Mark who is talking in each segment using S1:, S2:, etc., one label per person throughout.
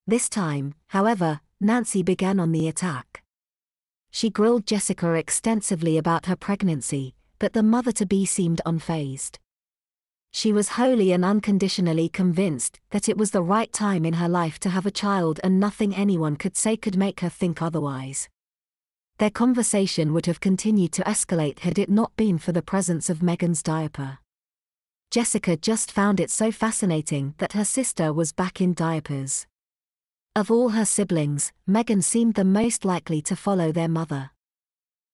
S1: This time, however, Nancy began on the attack. She grilled Jessica extensively about her pregnancy, but the mother-to-be seemed unfazed. She was wholly and unconditionally convinced that it was the right time in her life to have a child, and nothing anyone could say could make her think otherwise. Their conversation would have continued to escalate had it not been for the presence of Megan's diaper. Jessica just found it so fascinating that her sister was back in diapers. Of all her siblings, Megan seemed the most likely to follow their mother.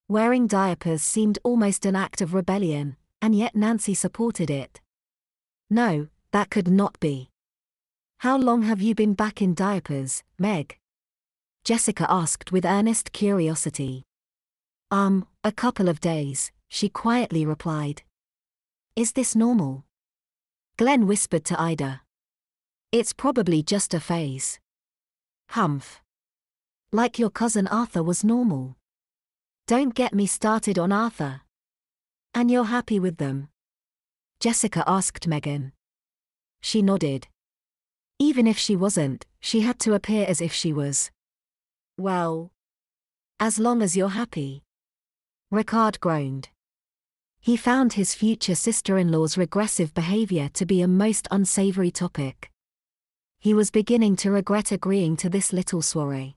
S1: Wearing diapers seemed almost an act of rebellion, and yet Nancy supported it. No, that could not be. How long have you been back in diapers, Meg? Jessica asked with earnest curiosity. A couple of days, she quietly replied. Is this normal? Glenn whispered to Ida. It's probably just a phase. Humph. Like your cousin Arthur was normal. Don't get me started on Arthur. And you're happy with them? Jessica asked Megan. She nodded. Even if she wasn't, she had to appear as if she was. Well, as long as you're happy. Ricard groaned. He found his future sister-in-law's regressive behavior to be a most unsavory topic. He was beginning to regret agreeing to this little soiree.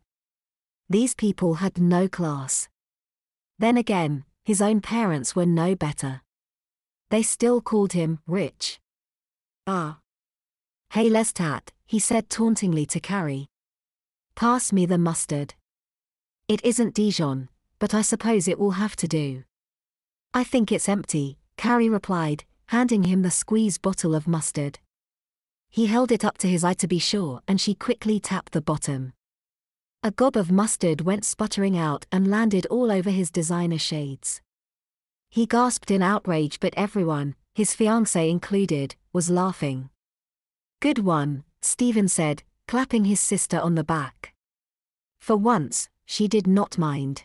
S1: These people had no class. Then again, his own parents were no better. They still called him rich. Ah. Hey Lestat, he said tauntingly to Carrie. Pass me the mustard. It isn't Dijon, but I suppose it will have to do. I think it's empty, Carrie replied, handing him the squeeze bottle of mustard. He held it up to his eye to be sure, and she quickly tapped the bottom. A gob of mustard went sputtering out and landed all over his designer shades. He gasped in outrage, but everyone, his fiancée included, was laughing. Good one, Stephen said, clapping his sister on the back. For once, she did not mind.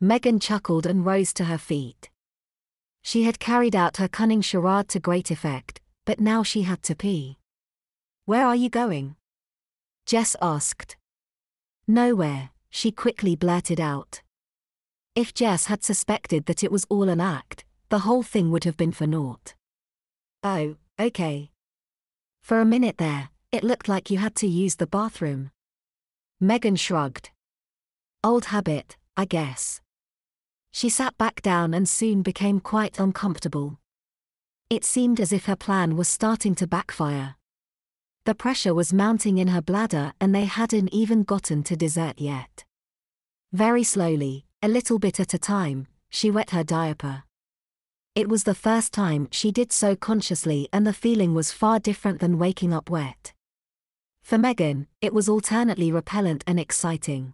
S1: Megan chuckled and rose to her feet. She had carried out her cunning charade to great effect, but now she had to pee. Where are you going? Jess asked. Nowhere, she quickly blurted out. If Jess had suspected that it was all an act, the whole thing would have been for naught. Oh, okay. For a minute there, it looked like you had to use the bathroom. Megan shrugged. Old habit, I guess. She sat back down and soon became quite uncomfortable. It seemed as if her plan was starting to backfire. The pressure was mounting in her bladder and they hadn't even gotten to dessert yet. Very slowly, a little bit at a time, she wet her diaper. It was the first time she did so consciously, and the feeling was far different than waking up wet. For Megan, it was alternately repellent and exciting.